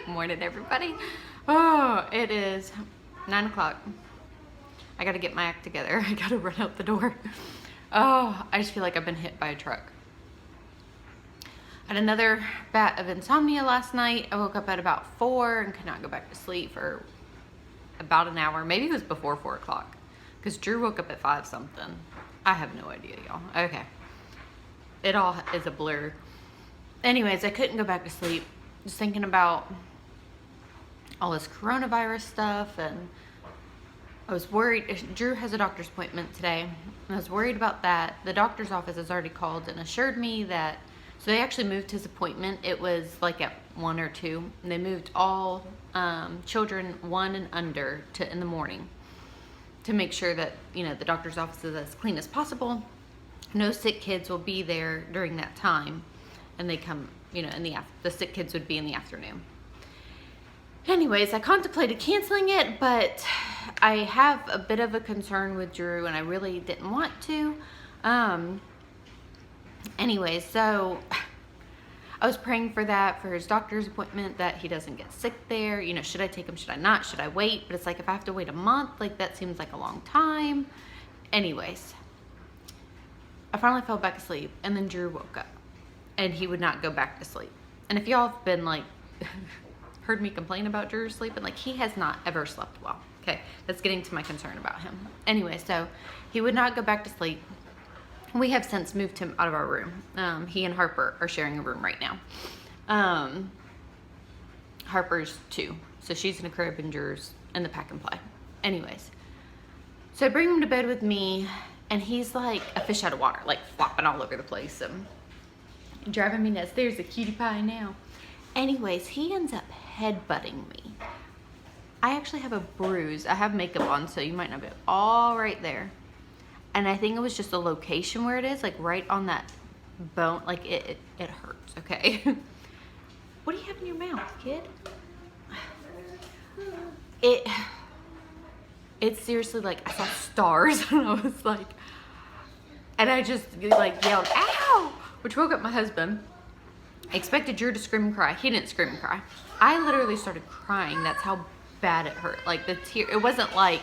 morning, everybody. Oh, it is 9 o'clock. I gotta get my act together. I gotta run out the door. Oh, I just feel like I've been hit by a truck. I had another bout of insomnia last night. I woke up at about 4 and could not go back to sleep for about an hour. Maybe it was before 4 o'clock because Drew woke up at 5 something. I have no idea, y'all. Okay. It all is a blur. Anyways, I couldn't go back to sleep. Just thinking about all this coronavirus stuff, and I was worried. Drew has a doctor's appointment today, and I was worried about that. The doctor's office has already called and assured me that, so they actually moved his appointment. It was like at 1 or 2, and they moved all children 1 and under to in the morning to make sure that, you know, the doctor's office is as clean as possible. No sick kids will be there during that time, and they come, you know, in the sick kids would be in the afternoon. Anyways, I contemplated canceling it, but I have a bit of a concern with Drew, and I really didn't want to. Anyways, so I was praying for that, for his doctor's appointment, that he doesn't get sick there. You know, should I take him? Should I not? Should I wait? But it's like, if I have to wait a month, like that seems like a long time. Anyways, I finally fell back asleep, and then Drew woke up, and he would not go back to sleep. And if y'all have been like, heard me complain about Drew sleeping, like, he has not ever slept well. Okay, that's getting to my concern about him. Anyway, so he would not go back to sleep. We have since moved him out of our room. He and Harper are sharing a room right now. Harper's 2, so she's in a crib and Drew's in the pack and play. Anyways, so I bring him to bed with me, and he's like a fish out of water, like flopping all over the place and driving me nuts. There's a cutie pie now. Anyways, he ends up headbutting me. I actually have a bruise. I have makeup on, so you might not be all right there. And I think it was just the location where it is, like right on that bone. Like it hurts, okay? What do you have in your mouth, kid? It's seriously like I saw stars, and I was like, and I just like yelled, ow, which woke up my husband. I expected Drew to scream and cry. He didn't scream and cry. I literally started crying. That's how bad it hurt. Like the tear, it wasn't like,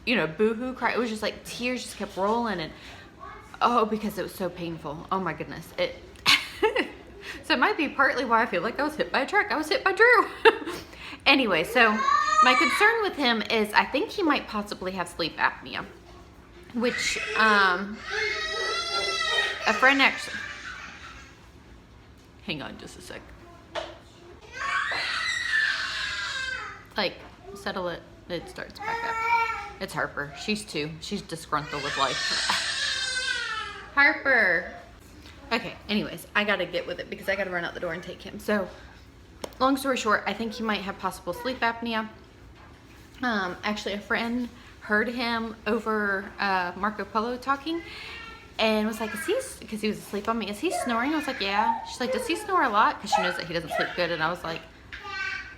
you know, boo-hoo cry. It was just like tears just kept rolling, and oh, because it was so painful. Oh my goodness. So it might be partly why I feel like I was hit by a truck. I was hit by Drew. Anyway, so my concern with him is I think he might possibly have sleep apnea, which a friend actually, hang on just a sec. Like, settle it. It starts back up. It's Harper. She's 2. She's disgruntled with life. Harper. Okay, anyways, I gotta get with it because I gotta run out the door and take him. So, long story short, I think he might have possible sleep apnea. Actually, a friend heard him over Marco Polo talking and was like, because he was asleep on me, is he snoring? I was like, yeah. She's like, does he snore a lot? Because she knows that he doesn't sleep good. And I was like,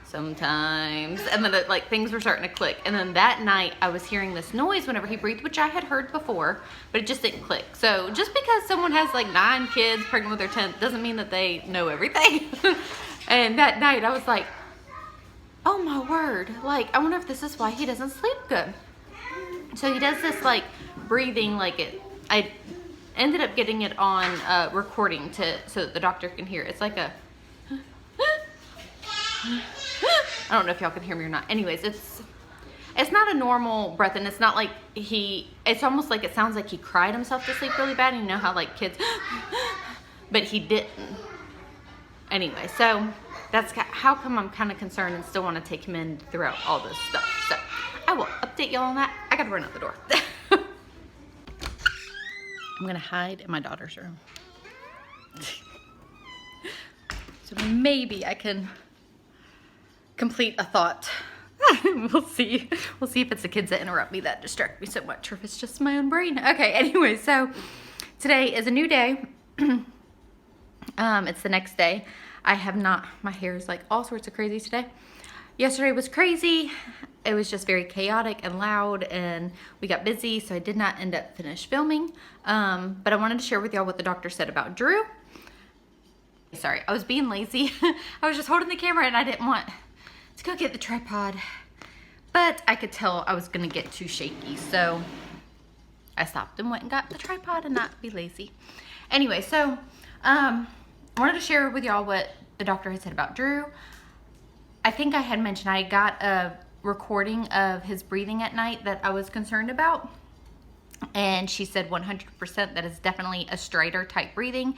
sometimes. And then like things were starting to click. And then that night I was hearing this noise whenever he breathed, which I had heard before, but it just didn't click. So just because someone has like 9 kids pregnant with their 10th doesn't mean that they know everything. And that night I was like, oh my word, like I wonder if this is why he doesn't sleep good. So he does this like breathing, like it, I ended up getting it on recording so that the doctor can hear. It's like a I don't know if y'all can hear me or not. Anyways, it's not a normal breath, and it's not like it's almost like it sounds like he cried himself to sleep really bad. And you know how like kids, but he didn't. Anyway, so that's how come I'm kind of concerned and still want to take him in throughout all this stuff. So I will update y'all on that. I gotta run out the door. I'm gonna hide in my daughter's room. So maybe I can complete a thought. We'll see. We'll see if it's the kids that interrupt me that distract me so much, or if it's just my own brain. Okay, anyway, so today is a new day. It's the next day. I have not, my hair is like all sorts of crazy today. Yesterday was crazy. It was just very chaotic and loud, and we got busy, so I did not end up finish filming. But I wanted to share with y'all what the doctor said about Drew. Sorry, I was being lazy. I was just holding the camera and I didn't want to go get the tripod. But I could tell I was gonna get too shaky, so I stopped and went and got the tripod and not be lazy. Anyway, so I wanted to share with y'all what the doctor had said about Drew. I think I had mentioned I got a recording of his breathing at night that I was concerned about. And she said 100% that is definitely a Stridor type breathing.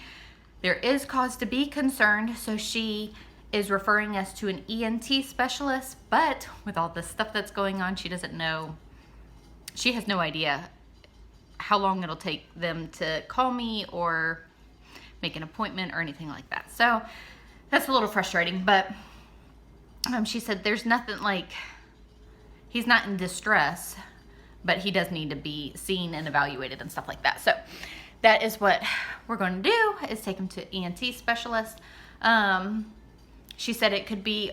There is cause to be concerned, so she is referring us to an ENT specialist, but with all the stuff that's going on, she doesn't know, she has no idea how long it'll take them to call me or make an appointment or anything like that. So that's a little frustrating, but she said there's nothing, like, he's not in distress, but he does need to be seen and evaluated and stuff like that. So that is what we're going to do, is take him to ENT specialist. She said it could be,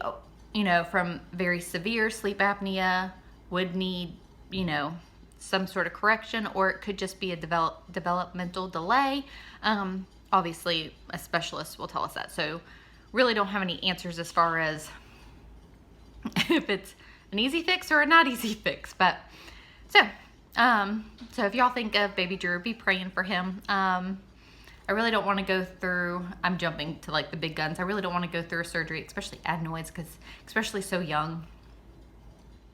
you know, from very severe sleep apnea, would need, you know, some sort of correction, or it could just be a developmental delay. Obviously, a specialist will tell us that. So really don't have any answers as far as if it's an easy fix or a not easy fix. But so if y'all think of baby Drew, be praying for him. I really don't want to go through, I'm jumping to like the big guns. I really don't want to go through a surgery, especially adenoids, because especially so young.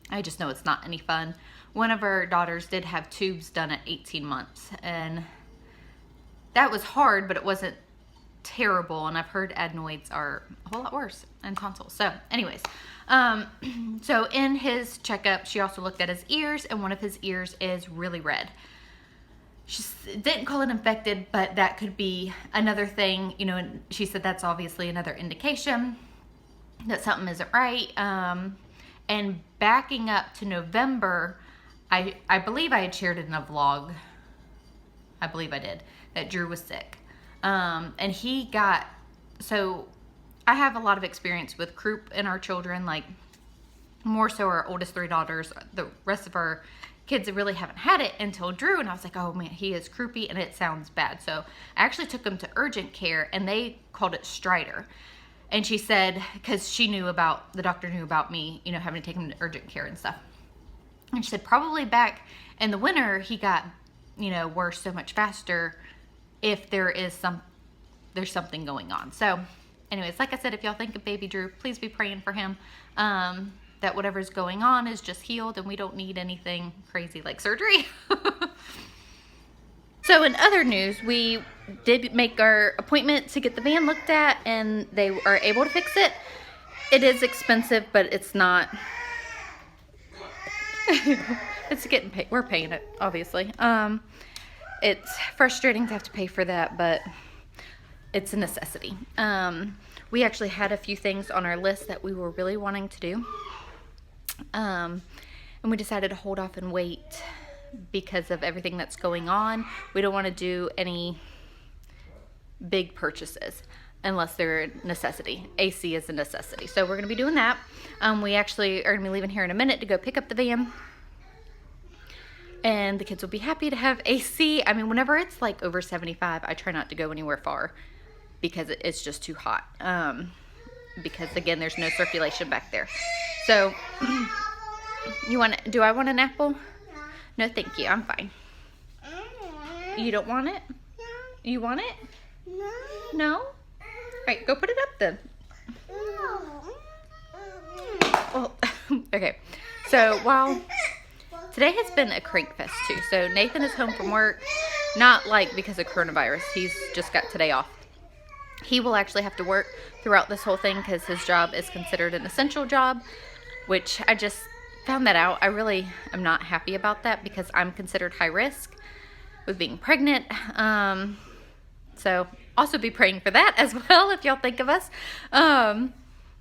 I just know it's not any fun. One of our daughters did have tubes done at 18 months, and that was hard, but it wasn't terrible. And I've heard adenoids are a whole lot worse, and tonsils. So anyways, so in his checkup, she also looked at his ears, and one of his ears is really red. She didn't call it infected, but that could be another thing, you know, and she said that's obviously another indication that something isn't right. And backing up to November, I believe I had shared it in a vlog. I believe I did, that Drew was sick. And he got, so I have a lot of experience with croup in our children, like more so our oldest 3 daughters. The rest of our kids really haven't had it until Drew, and I was like, oh man, he is croupy and it sounds bad. So I actually took him to urgent care, and they called it Stridor. And she said, because she knew about, the doctor knew about me, you know, having to take him to urgent care and stuff. And she said probably back in the winter he got, you know, worse so much faster if there's something going on. So anyways, like I said, if y'all think of baby Drew, please be praying for him. That whatever's going on is just healed, and we don't need anything crazy like surgery. So in other news, we did make our appointment to get the van looked at, and they are able to fix it. It is expensive, but it's not. It's getting paid. We're paying it, obviously. It's frustrating to have to pay for that, but it's a necessity. We actually had a few things on our list that we were really wanting to do. And we decided to hold off and wait because of everything that's going on. We don't want to do any big purchases unless they're a necessity. AC is a necessity. So we're going to be doing that. We actually are going to be leaving here in a minute to go pick up the van. And the kids will be happy to have AC. I mean, whenever it's like over 75, I try not to go anywhere far because it's just too hot. Because again, there's no circulation back there. So, do I want an apple? No, thank you. I'm fine. You don't want it? You want it? No. No? All right, go put it up then. Well, okay. So, while today has been a crank fest too. So, Nathan is home from work. Not like because of coronavirus. He's just got today off. He will actually have to work throughout this whole thing because his job is considered an essential job, which I just found that out. I really am not happy about that because I'm considered high risk with being pregnant. So also be praying for that as well if y'all think of us.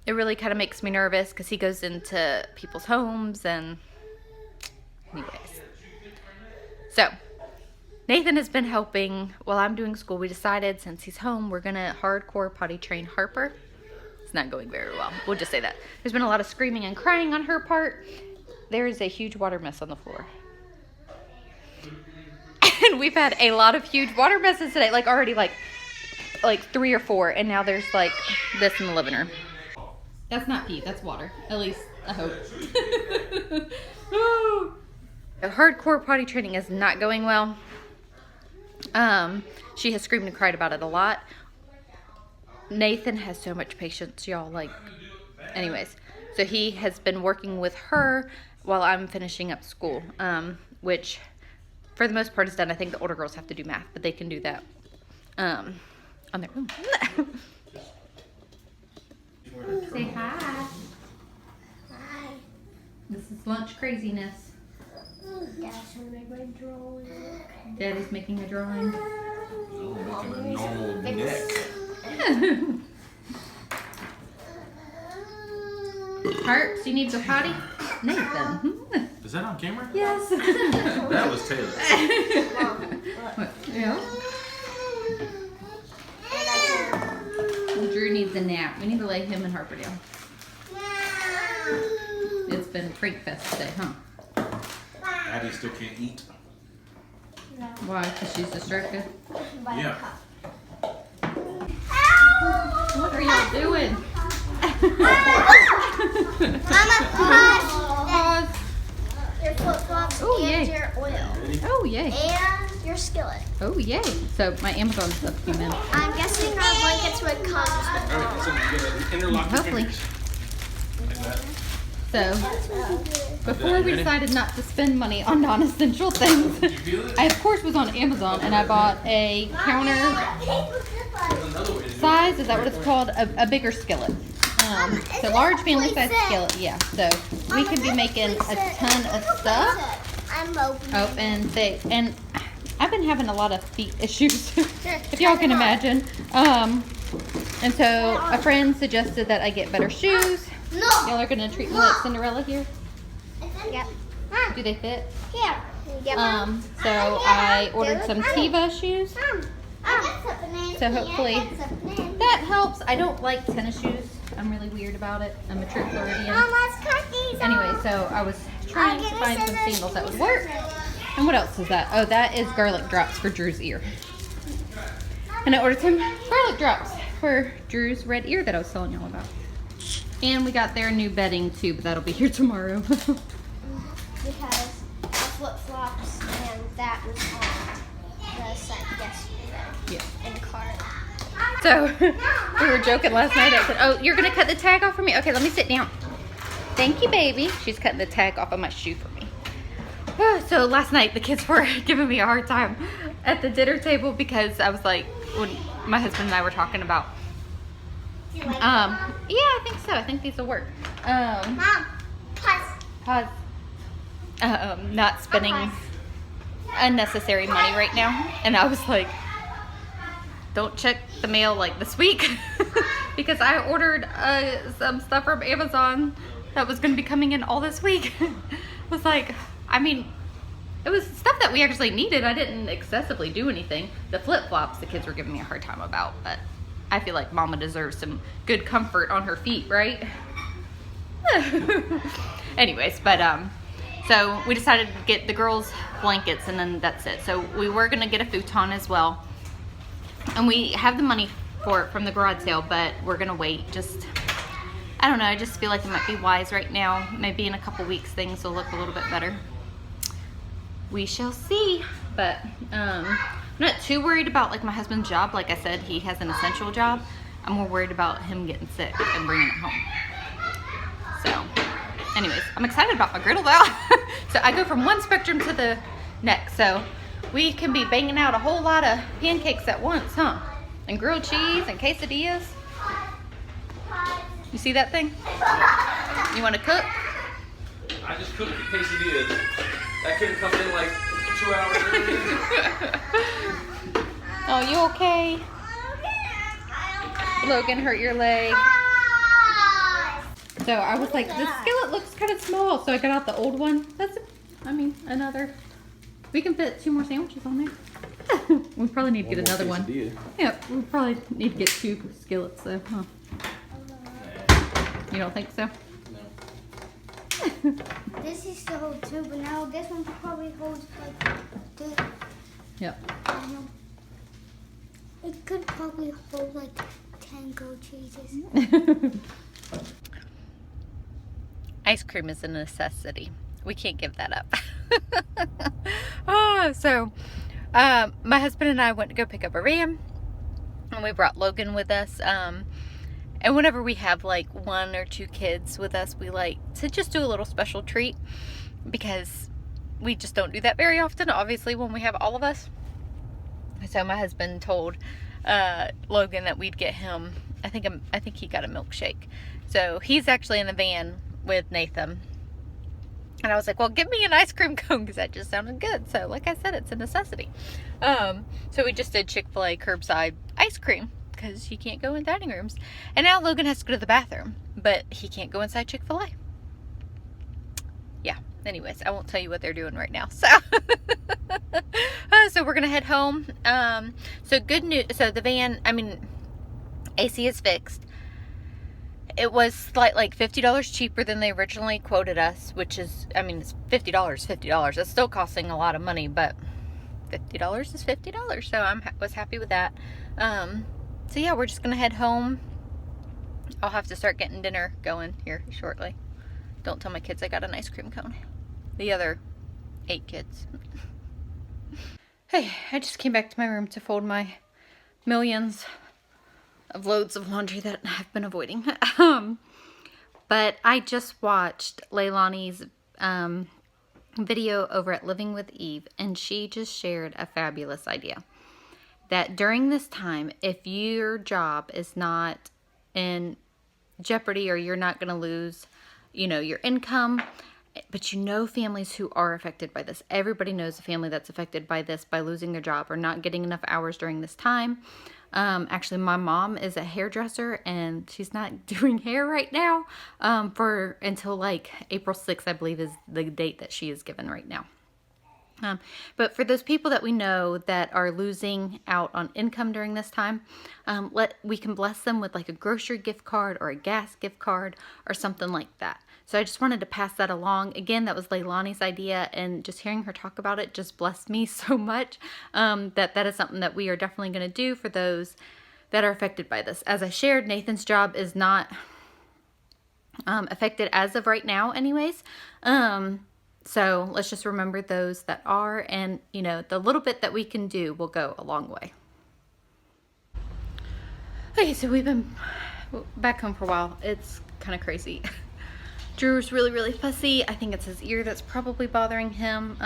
It really kind of makes me nervous because he goes into people's homes and anyways. So Nathan has been helping while I'm doing school. We decided since he's home, we're going to hardcore potty train Harper. It's not going very well. We'll just say that. There's been a lot of screaming and crying on her part. There is a huge water mess on the floor. And we've had a lot of huge water messes today. Like already like like 3 or 4, and now there's like this in the living room. That's not pee, that's water. At least, I hope. The hardcore potty training is not going well. She has screamed and cried about it a lot. Nathan has so much patience, y'all. Like, anyways, so he has been working with her while I'm finishing up school, which for the most part is done. I think the older girls have to do math, but they can do that on their own. Say hi. Hi. This is lunch craziness. Dad's gonna make my drawing. Daddy's making a drawing. Oh, making a normal neck. Hearts, you need to go potty? Nathan. Is that on camera? Yes. That was Taylor. What? Yeah. Drew needs a nap. We need to lay him and Harper down. It's been Freak Fest today, huh? Addie still can't eat. Why? Because she's distracted? Yeah. What are y'all doing? Mama, Pause. your flip-flops Oh, and yay. your oil. Oh, yay. And your skillet. Oh, yay. So my Amazon stuff came in. I'm guessing our blankets would come with Alright, so you gotta interlock your Hopefully. fingers. Like that. So before we decided not to spend money on non-essential things, Did you feel it? I of course was on Amazon and I bought a counter Another way to do it. size, is that what it's called? A bigger skillet. So large family size skillet, yeah. So we can be making a ton of stuff. I'm opening. Oh, and I've been having a lot of feet issues, if y'all can imagine. And so a friend suggested that I get better shoes. No. Y'all are gonna treat me like Cinderella here. Yep. Do they fit? Here. Yep. So I ordered some Tiva shoes. So hopefully that helps. I don't like tennis shoes. I'm really weird about it. I'm a true Floridian. Mama's cookies. Anyway, so I was trying to find some sandals that would work. And what else is that? Oh, that is garlic drops for Drew's ear. And I ordered some garlic drops for Drew's red ear that I was telling y'all about. And we got their new bedding too, but that'll be here tomorrow. Because the flip-flops and that was on the site yesterday. Yeah. In the car. So we were joking last night. I said, "Oh, you're gonna cut the tag off for me? Okay, let me sit down." Thank you, baby. She's cutting the tag off of my shoe for me. So last night the kids were giving me a hard time at the dinner table because I was like, when my husband and I were talking about, yeah, I think so. I think these will work. Mom, pause. Not spending unnecessary money right now, and I was like, don't check the mail like this week because I ordered some stuff from Amazon that was going to be coming in all this week. It was like, I mean, it was stuff that we actually needed. I didn't excessively do anything. The flip-flops the kids were giving me a hard time about, but I feel like Mama deserves some good comfort on her feet, right? Anyways, but so we decided to get the girls blankets and then that's it. So we were gonna get a futon as well, and we have the money for it from the garage sale, but we're gonna wait. Just, I don't know, I just feel like it might be wise right now. Maybe in a couple weeks things will look a little bit better. We shall see. But I'm not too worried about like my husband's job. Like I said, he has an essential job. I'm more worried about him getting sick and bringing it home. So anyways, I'm excited about my griddle though. So I go from one spectrum to the next. So we can be banging out a whole lot of pancakes at once, huh? And grilled cheese and quesadillas. You see that thing? You want to cook? I just cooked the quesadillas. That couldn't come in like 2 hours early. Oh, you okay? Logan hurt your leg. So I was like, the skillet looks kind of small. So I got out the old one. That's, another. We can fit 2 more sandwiches on there. We probably need to get another one. Yeah, we probably need to get 2 skillets though, huh? You don't think so? No. This is to hold 2, but now this one probably holds like 2. Yep. It could probably hold like 10 goat cheeses. Ice cream is a necessity. We can't give that up. My husband and I went to go pick up a ram, and we brought Logan with us. And whenever we have like 1 or 2 kids with us, we like to just do a little special treat, because we just don't do that very often, obviously, when we have all of us. So my husband told Logan that we'd get him, I think he got a milkshake. So he's actually in the van with Nathan. And I was like, well, give me an ice cream cone, because that just sounded good. So like I said, it's a necessity. So we just did Chick-fil-A curbside ice cream, because you can't go in dining rooms. And now Logan has to go to the bathroom, but he can't go inside Chick-fil-A. Yeah, anyways, I won't tell you what they're doing right now. So so we're gonna head home. So good news. So the van, AC is fixed. It was like $50 cheaper than they originally quoted us, which is, it's $50. It's still costing a lot of money, but $50 is $50. So I was happy with that. So yeah, we're just gonna head home. I'll have to start getting dinner going here shortly. Don't tell my kids I got an ice cream cone. The other 8 kids. Hey, I just came back to my room to fold my millions of loads of laundry that I've been avoiding. But I just watched Leilani's video over at Living with Eve, and she just shared a fabulous idea. That during this time, if your job is not in jeopardy, or you're not going to lose, your income, but families who are affected by this. Everybody knows a family that's affected by this, by losing their job or not getting enough hours during this time. Actually, my mom is a hairdresser, and she's not doing hair right now until like April 6th, I believe, is the date that she is given right now. But for those people that we know that are losing out on income during this time, we can bless them with like a grocery gift card or a gas gift card or something like that. So I just wanted to pass that along. Again, that was Leilani's idea, and just hearing her talk about it just blessed me so much that is something that we are definitely going to do for those that are affected by this. As I shared, Nathan's job is not affected as of right now anyways. So let's just remember those that are, and the little bit that we can do will go a long way. Okay, so we've been back home for a while. It's kind of crazy. Drew's really, really fussy. I think it's his ear that's probably bothering him.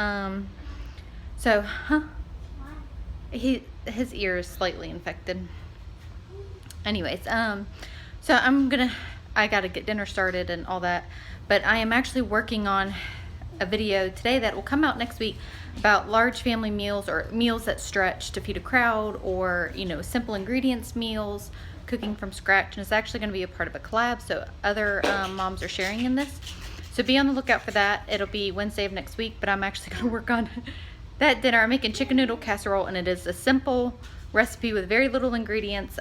His ear is slightly infected. Anyways, so I gotta get dinner started and all that, but I am actually working on a video today that will come out next week about large family meals, or meals that stretch to feed a crowd, or simple ingredients meals, cooking from scratch. And it's actually going to be a part of a collab, so other moms are sharing in this, so be on the lookout for that. It'll be Wednesday of next week, but I'm actually going to work on that dinner. I'm making chicken noodle casserole, and it is a simple recipe with very little ingredients.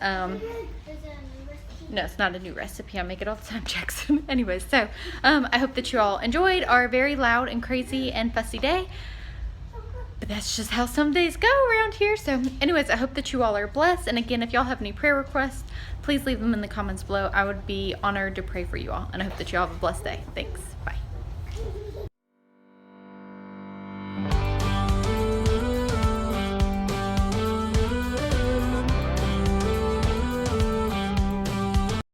No, it's not a new recipe. I make it all the time, Jackson. Anyways, so I hope that you all enjoyed our very loud and crazy and fussy day. But that's just how some days go around here. So anyways, I hope that you all are blessed. And again, if y'all have any prayer requests, please leave them in the comments below. I would be honored to pray for you all. And I hope that you all have a blessed day. Thanks. Bye.